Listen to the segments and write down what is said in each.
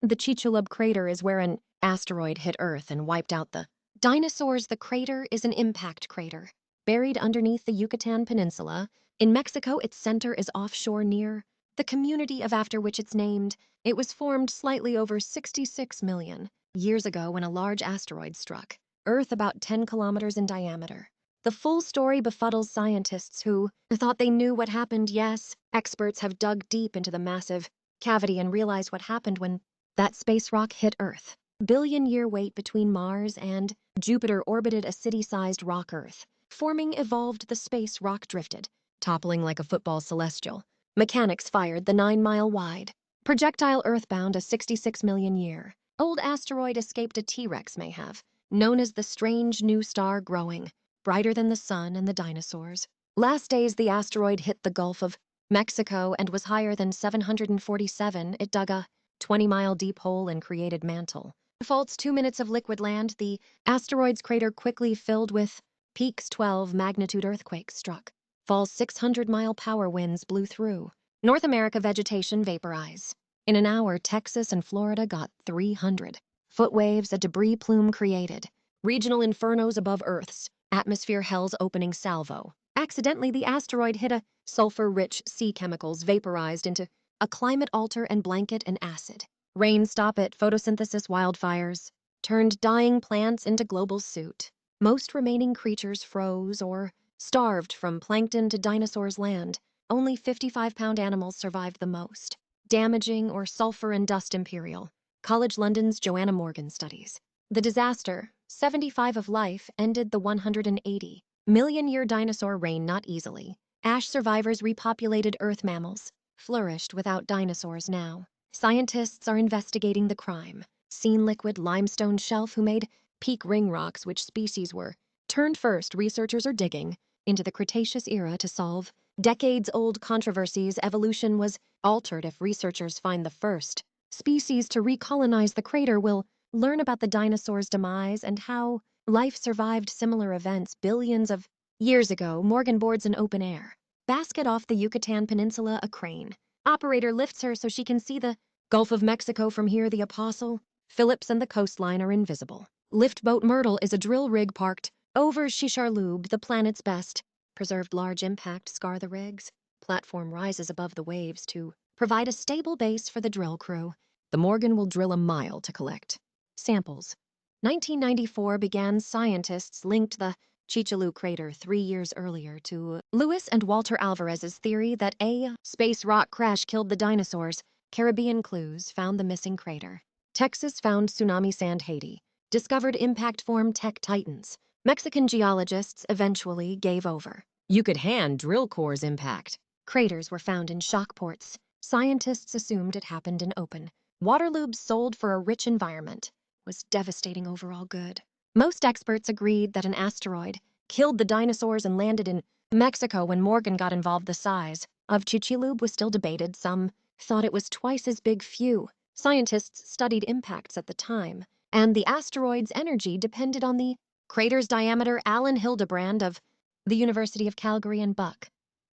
The Chicxulub crater is where an asteroid hit Earth and wiped out the dinosaurs. The crater is an impact crater, buried underneath the Yucatan Peninsula. In Mexico, its center is offshore near the community of after which it's named. It was formed slightly over 66 million years ago when a large asteroid struck Earth about 10 kilometers in diameter. The full story befuddles scientists who thought they knew what happened. Yes, experts have dug deep into the massive cavity and realized what happened when that space rock hit Earth. Billion-year wait between Mars and Jupiter orbited a city-sized rock Earth. Forming evolved, the space rock drifted, toppling like a football celestial. Mechanics fired the 9-mile-wide projectile earthbound a 66 million year old asteroid escaped. A T-Rex may have, known as the strange new star growing, brighter than the sun and the dinosaurs. Last days the asteroid hit the Gulf of Mexico and was higher than 747. It dug a 20-mile deep hole and created mantle faults. 2 minutes of liquid land. The asteroid's crater quickly filled with peaks. 12 magnitude earthquakes struck. Falls. 600-mile power winds blew through. North America vegetation vaporize. In an hour, Texas and Florida got 300-foot waves. A debris plume created. Regional infernos above Earth's atmosphere. Hell's opening salvo. Accidentally, the asteroid hit a sulfur-rich sea. Chemicals vaporized into a climate alter and blanket and acid. Rain stop it. Photosynthesis. Wildfires turned dying plants into global soot. Most remaining creatures froze or starved. From plankton to dinosaurs land, only 55-pound animals survived the most damaging. Or sulfur and dust. Imperial College London's Joanna Morgan studies the disaster. 75 of life ended the 180-million-year dinosaur reign not easily. Ash survivors repopulated Earth. Mammals flourished without dinosaurs. Now scientists are investigating the crime. Seen liquid limestone shelf. Who made peak ring rocks? Which species were turned first? Researchers are digging into the Cretaceous era to solve decades-old controversies. Evolution was altered. If researchers find the first species to recolonize the crater, will learn about the dinosaurs' demise and how life survived similar events billions of years ago. Morgan boards an open air basket off the Yucatan Peninsula. A crane operator lifts her so she can see the Gulf of Mexico from here. The Apostle Phillips and the coastline are invisible. Liftboat Myrtle is a drill rig parked over Chicxulub, the planet's best preserved. Large impact scar the rigs. Platform rises above the waves to provide a stable base for the drill crew. The Morgan will drill a mile to collect samples. 1994 began. Scientists linked the Chicxulub crater 3 years earlier to Luis and Walter Alvarez's theory that a space rock crash killed the dinosaurs. Caribbean clues found the missing crater. Texas found tsunami sand. Haiti discovered impact form tech titans. Mexican geologists eventually gave over. You could hand drill cores impact. Craters were found in shock ports. Scientists assumed it happened in open water. Lubes sold for a rich environment was devastating overall good. Most experts agreed that an asteroid killed the dinosaurs and landed in Mexico. When Morgan got involved, the size of Chicxulub was still debated. Some thought it was twice as big. Few scientists studied impacts at the time, and the asteroid's energy depended on the crater's diameter. Alan Hildebrand of the University of Calgary and Buck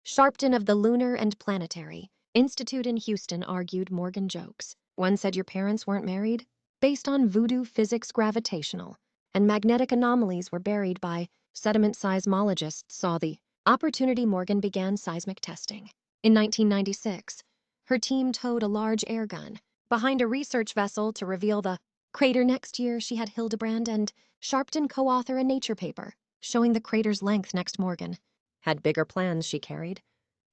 Sharpton of the Lunar and Planetary Institute in Houston argued Morgan jokes. One said your parents weren't married? Based on voodoo physics, gravitational and magnetic anomalies were buried by sediment. Seismologists saw the opportunity. Morgan began seismic testing. In 1996, her team towed a large air gun behind a research vessel to reveal the crater. Next year, she had Hildebrand and Sharpton co-author a Nature paper showing the crater's length. Next, Morgan had bigger plans she carried.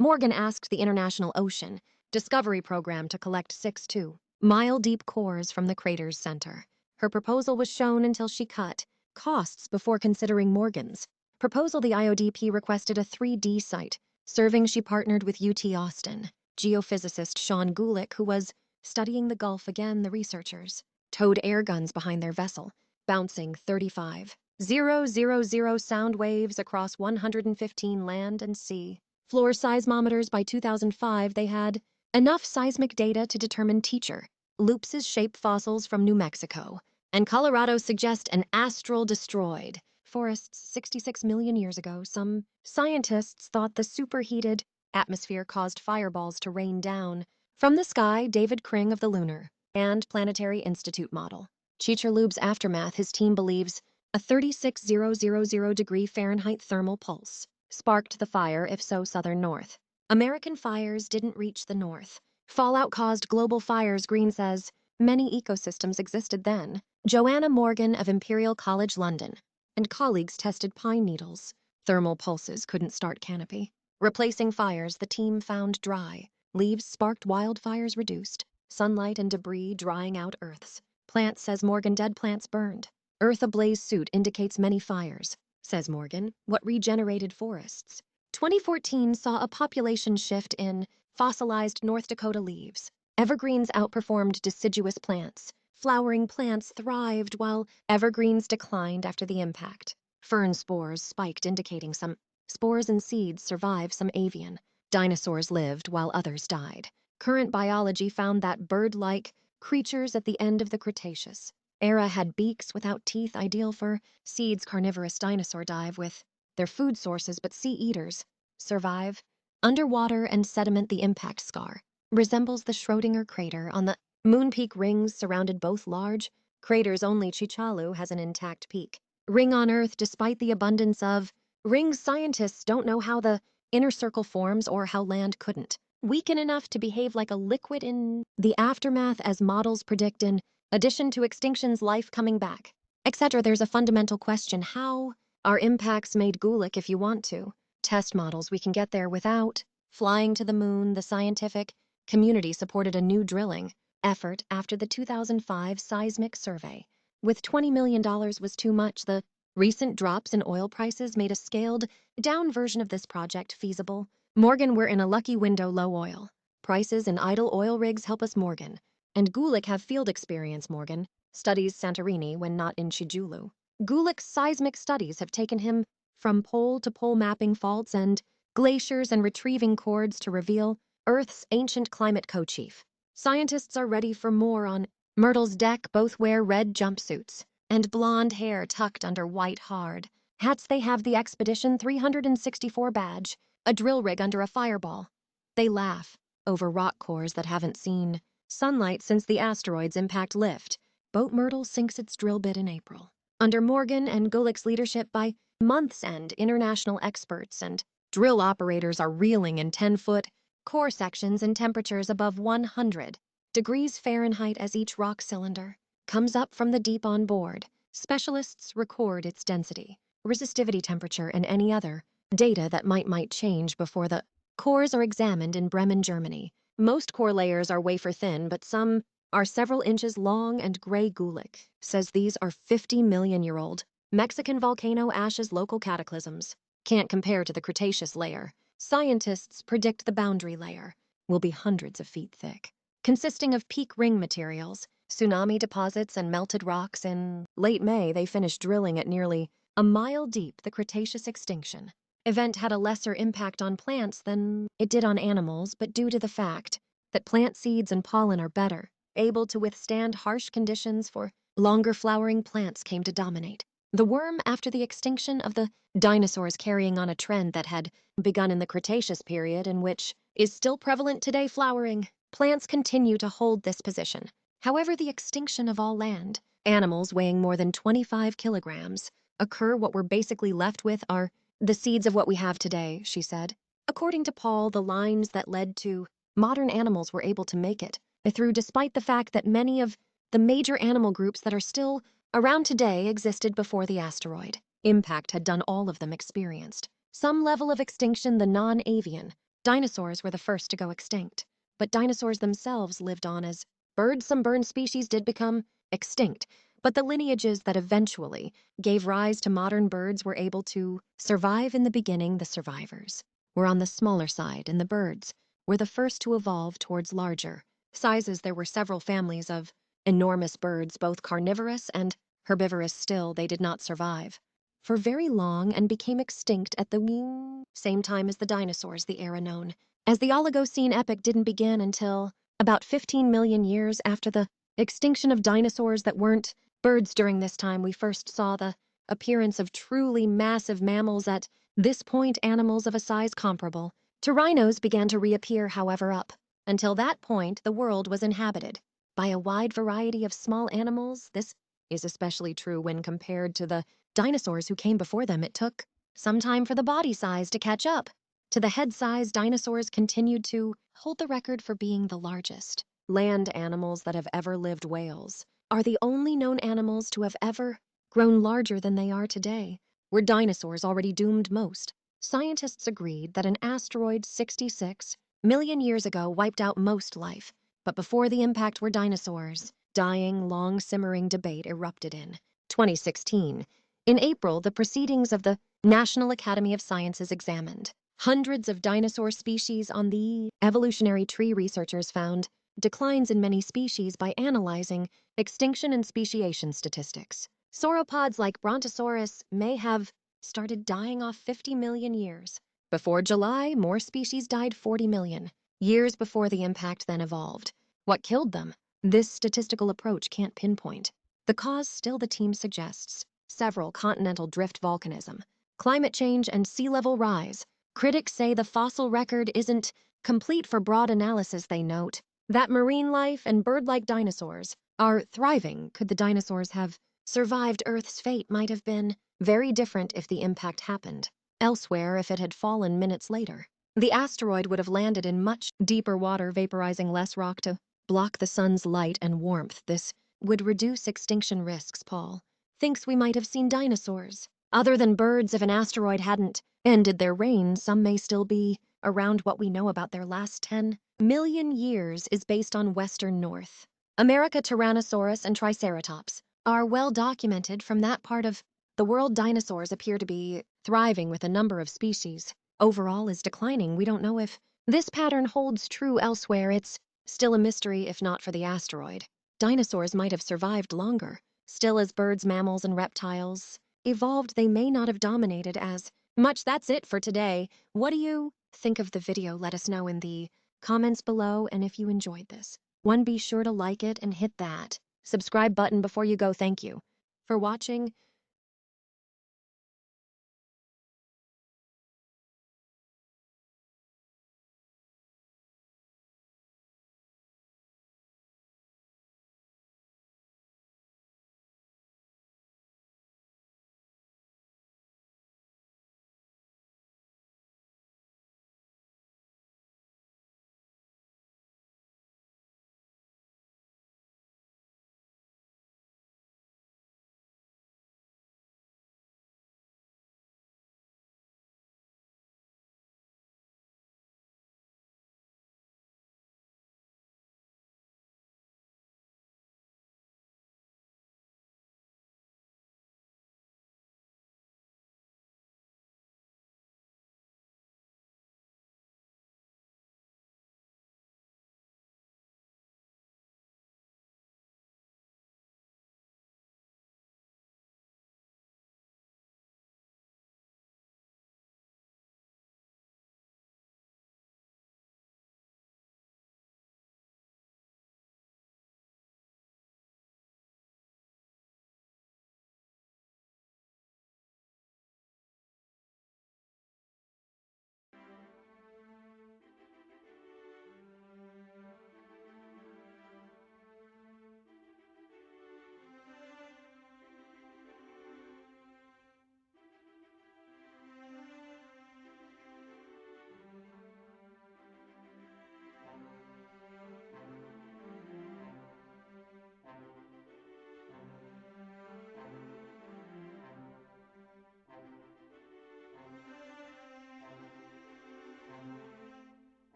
Morgan asked the International Ocean Discovery Program to collect 6 2-mile deep cores from the crater's center. Her proposal was shown until she cut costs before considering Morgan's proposal. The IODP requested a 3D site serving. She partnered with UT Austin geophysicist Sean Gulick, who was studying the Gulf. Again, the researchers towed air guns behind their vessel, bouncing 35,000 sound waves across 115 land and sea floor seismometers. By 2005, they had enough seismic data to determine Teacher Loops's shape. Fossils from New Mexico and Colorado suggest an astral destroyed forests 66 million years ago. Some scientists thought the superheated atmosphere caused fireballs to rain down from the sky. David Kring of the Lunar and Planetary Institute model. Chicxulub's aftermath, his team believes a 36,000 degree Fahrenheit thermal pulse sparked the fire, if so southern north. American fires didn't reach the north. Fallout caused global fires, Green says. Many ecosystems existed then. Joanna Morgan of Imperial College London and colleagues tested pine needles. Thermal pulses couldn't start canopy. Replacing fires, the team found dry. Leaves sparked, wildfires reduced. Sunlight and debris drying out earths. Plants, says Morgan, dead plants burned. Earth ablaze suit indicates many fires, says Morgan. What regenerated forests? 2014 saw a population shift in fossilized North Dakota leaves. Evergreens outperformed deciduous plants. Flowering plants thrived while evergreens declined after the impact. Fern spores spiked, indicating some spores and seeds survived, some avian. Dinosaurs lived while others died. Current biology found that bird-like creatures at the end of the Cretaceous era had beaks without teeth, ideal for seeds. Carnivorous dinosaur dive with their food sources, but sea eaters survive. Underwater and sediment, the impact scar resembles the Schrödinger crater on the moon. Peak rings surrounded both large craters. Only Chicxulub has an intact peak ring on Earth. Despite the abundance of rings, scientists don't know how the inner circle forms or how land couldn't weaken enough to behave like a liquid in the aftermath, as models predict, in addition to extinctions, life coming back, etc. There's a fundamental question: how are impacts made? Gulick, if you want to test models, we can get there without flying to the moon. The scientific community supported a new drilling effort after the 2005 seismic survey. With $20 million was too much, the recent drops in oil prices made a scaled-down version of this project feasible. Morgan, we're in a lucky window. Low oil prices and idle oil rigs help us. Morgan and Gulick have field experience. Morgan studies Santorini when not in Chicxulub. Gulick's seismic studies have taken him from pole to pole, mapping faults and glaciers and retrieving chords to reveal Earth's ancient climate. Co-chief scientists are ready for more on Myrtle's deck. Both wear red jumpsuits and blonde hair tucked under white hard hats. They have the Expedition 364 badge, a drill rig under a fireball. They laugh over rock cores that haven't seen sunlight since the asteroid's impact. Lift boat Myrtle sinks its drill bit in April. Under Morgan and Gulick's leadership, by month's end, international experts and drill operators are reeling in 10-foot core sections in temperatures above 100 degrees Fahrenheit as each rock cylinder comes up from the deep on board. Specialists record its density, resistivity, temperature, and any other data that might change before the cores are examined in Bremen, Germany. Most core layers are wafer thin, but some are several inches long and gray. Gulick says these are 50-million-year-old Mexican volcano ashes. Local cataclysms can't compare to the Cretaceous layer. Scientists predict the boundary layer will be hundreds of feet thick, consisting of peak ring materials, tsunami deposits, and melted rocks. In late May, they finished drilling at nearly a mile deep. The Cretaceous extinction event had a lesser impact on plants than it did on animals, but due to the fact that plant seeds and pollen are better able to withstand harsh conditions for longer, flowering plants came to dominate. The worm, after the extinction of the dinosaurs, carrying on a trend that had begun in the Cretaceous period and which is still prevalent today. Flowering plants continue to hold this position. However, the extinction of all land animals weighing more than 25 kilograms occur. What we're basically left with are the seeds of what we have today, she said. According to Paul, the lines that led to modern animals were able to make it through despite the fact that many of the major animal groups that are still around today existed before the asteroid impact had done. All of them experienced some level of extinction. The non-avian dinosaurs were the first to go extinct, but dinosaurs themselves lived on as birds. Some bird species did become extinct, but the lineages that eventually gave rise to modern birds were able to survive. In the beginning, the survivors were on the smaller side, and the birds were the first to evolve towards larger sizes. There were several families of enormous birds, both carnivorous and herbivorous. Still, they did not survive for very long and became extinct at the same time as the dinosaurs. The era known as the Oligocene epoch didn't begin until about 15 million years after the extinction of dinosaurs that weren't birds. During this time, we first saw the appearance of truly massive mammals. At this point, animals of a size comparable to rhinos began to reappear. However, up until that point, the world was inhabited by a wide variety of small animals. This is especially true when compared to the dinosaurs who came before them. It took some time for the body size to catch up to the head size. Dinosaurs continued to hold the record for being the largest land animals that have ever lived. Whales are the only known animals to have ever grown larger than they are today. Were dinosaurs already doomed? Most scientists agreed that an asteroid 66 million years ago wiped out most life, but before the impact were dinosaurs dying? Long simmering debate erupted in 2016. In April, the proceedings of the National Academy of Sciences examined hundreds of dinosaur species on the evolutionary tree. Researchers found declines in many species by analyzing extinction and speciation statistics. Sauropods like Brontosaurus may have started dying off 50 million years. Before July, more species died 40 million years before the impact then evolved. What killed them? This statistical approach can't pinpoint the cause. Still, the team suggests several: continental drift volcanism, climate change, and sea level rise. Critics say the fossil record isn't complete for broad analysis. They note that marine life and bird-like dinosaurs are thriving. Could the dinosaurs have survived Earth's fate? Might have been very different if the impact happened elsewhere. If it had fallen minutes later, the asteroid would have landed in much deeper water, vaporizing less rock to block the sun's light and warmth. This would reduce extinction risks. Paul thinks we might have seen dinosaurs other than birds if an asteroid hadn't ended their reign. Some may still be around. What we know about their last 10 million years is based on Western North America. Tyrannosaurus and Triceratops are well documented from that part of the world. Dinosaurs appear to be thriving, with a number of species overall is declining. We don't know if this pattern holds true elsewhere. It's still a mystery. If not for the asteroid, dinosaurs might have survived longer. Still, as birds, mammals, and reptiles evolved, they may not have dominated as much. That's it for today. What do you think of the video? Let us know in the comments below. And if you enjoyed this one, be sure to like it and hit that subscribe button before you go. Thank you for watching.